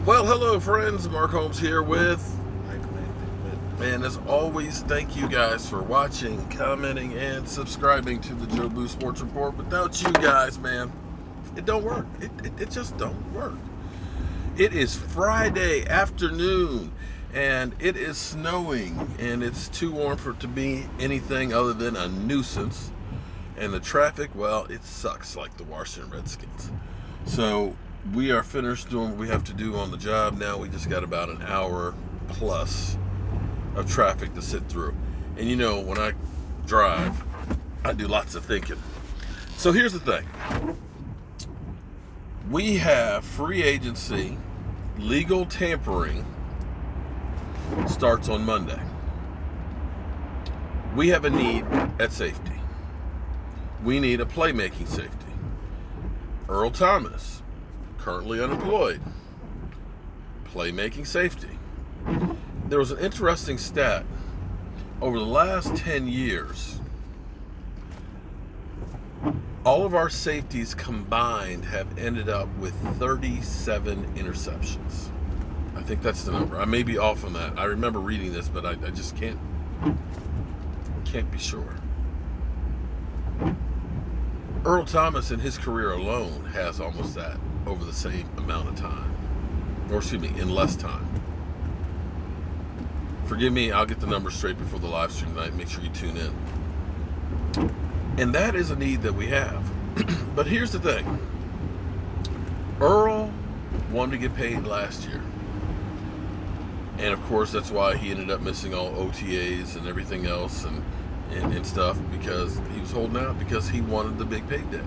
Well, hello, friends. Mark Holmes here with. And as always, thank you guys for watching, commenting, and subscribing to the Joe Boo Sports Report. Without you guys, man, it don't work. It just don't work. It is Friday afternoon, and it is snowing, and it's too warm for it to be anything other than a nuisance. And the traffic, well, it sucks like the Washington Redskins. So we are finished doing what we have to do on the job. Now we just got about an hour plus of traffic to sit through. And you know, when I drive, I do lots of thinking. So here's the thing. We have free agency. Legal tampering starts on Monday. We have a need at safety. We need a playmaking safety. Earl Thomas, currently unemployed. Playmaking safety. There was an interesting stat. Over the last 10 years, all of our safeties combined have ended up with 37 interceptions. I think that's the number. I may be off on that. I remember reading this, but I just can't be sure. Earl Thomas in his career alone has almost that over the same amount of time. Or excuse me, in less time. Forgive me, I'll get the numbers straight before the live stream tonight. Make sure you tune in. And that is a need that we have. But here's the thing. Earl wanted to get paid last year. And of course, that's why he ended up missing all OTAs and everything else and stuff, because he was holding out because he wanted the big payday.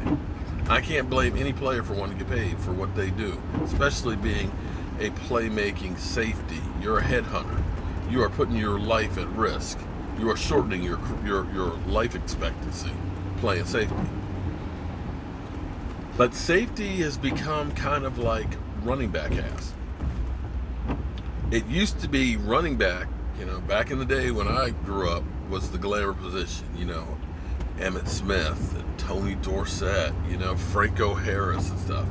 I can't blame any player for wanting to get paid for what they do, especially being a playmaking safety. You're a headhunter. You are putting your life at risk. You are shortening your life expectancy playing safety. But safety has become kind of like running back has. It used to be running back, back in the day when I grew up, was the glamour position. Emmitt Smith and Tony Dorsett, Franco Harris and stuff,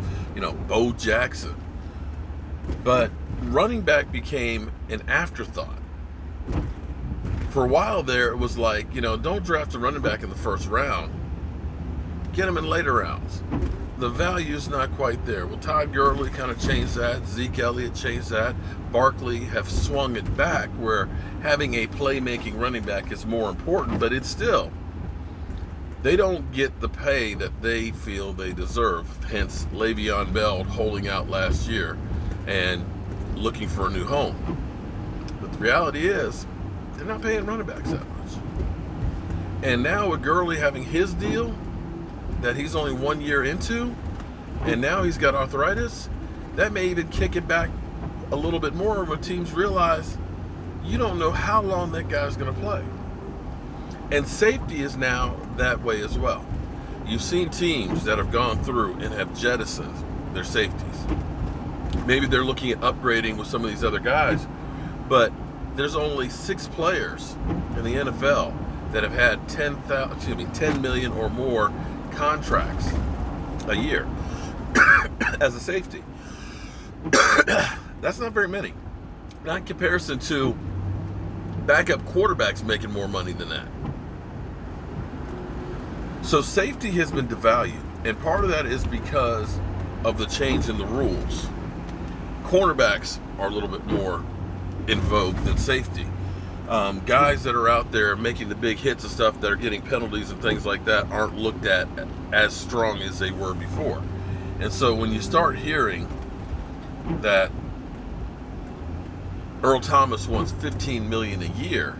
Bo Jackson. But running back became an afterthought. For a while there, it was like, don't draft a running back in the first round. Get him in later rounds. The value's not quite there. Well, Todd Gurley kind of changed that. Zeke Elliott changed that. Barkley have swung it back where having a playmaking running back is more important, but it's still, they don't get the pay that they feel they deserve. Hence, Le'Veon Bell holding out last year and looking for a new home. But the reality is, they're not paying running backs that much. And now with Gurley having his deal that he's only 1 year into, and now he's got arthritis, that may even kick it back a little bit more when teams realize you don't know how long that guy's going to play. And safety is now that way as well. You've seen teams that have gone through and have jettisoned their safeties. Maybe they're looking at upgrading with some of these other guys, but there's only 6 players in the NFL that have had 10 million or more contracts a year as a safety. That's not very many. Not in comparison to backup quarterbacks making more money than that. So safety has been devalued, and part of that is because of the change in the rules. Cornerbacks are a little bit more in vogue than safety. Guys that are out there making the big hits and stuff that are getting penalties and things like that aren't looked at as strong as they were before. And so when you start hearing that Earl Thomas wants $15 million a year,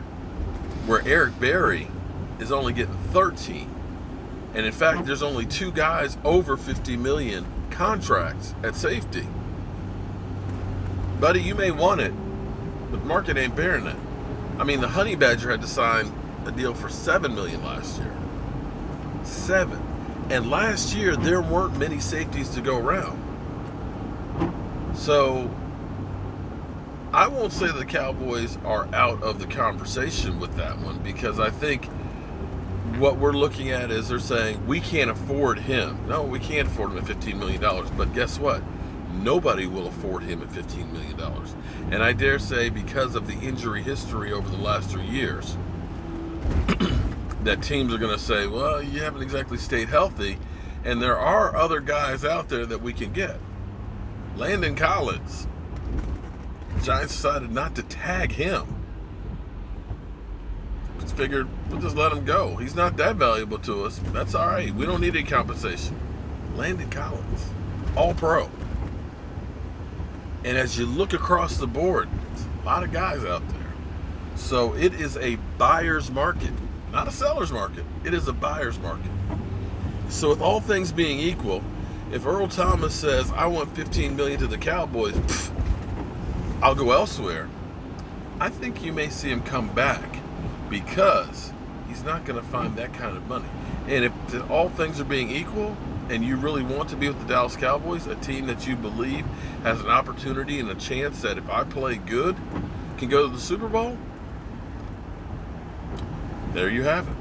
where Eric Berry is only getting 13, and in fact there's only 2 guys over $50 million contracts at safety. Buddy, you may want it, but the market ain't bearing it. I mean, the Honey Badger had to sign a deal for $7 million last year. 7. And last year, there weren't many safeties to go around. So, I won't say the Cowboys are out of the conversation with that one, because I think what we're looking at is they're saying, we can't afford him. No, we can't afford him at $15 million. But guess what? Nobody will afford him at $15 million. And I dare say, because of the injury history over the last 3 years, that teams are going to say, well, you haven't exactly stayed healthy, and there are other guys out there that we can get. Landon Collins, Giants decided not to tag him. Just figured, we'll just let him go. He's not that valuable to us. That's all right. We don't need any compensation. Landon Collins, all pro. And as you look across the board, a lot of guys out there. So it is a buyer's market, not a seller's market. It is a buyer's market. So with all things being equal, if Earl Thomas says, I want $15 million to the Cowboys, I'll go elsewhere, I think you may see him come back, because he's not going to find that kind of money. And if all things are being equal, and you really want to be with the Dallas Cowboys, a team that you believe has an opportunity and a chance that if I play good, can go to the Super Bowl, there you have it.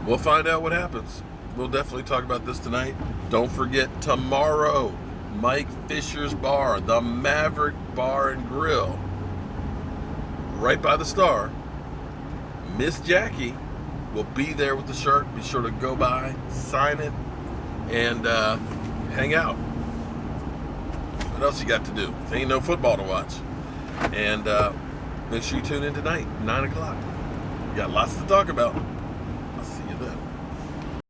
We'll find out what happens. We'll definitely talk about this tonight. Don't forget, tomorrow, Mike Fisher's Bar, the Maverick Bar and Grill, right by the Star. Miss Jackie will be there with the shirt. Be sure to go by, sign it, and hang out. What else you got to do? There ain't no football to watch. And make sure you tune in tonight, 9 o'clock. We got lots to talk about.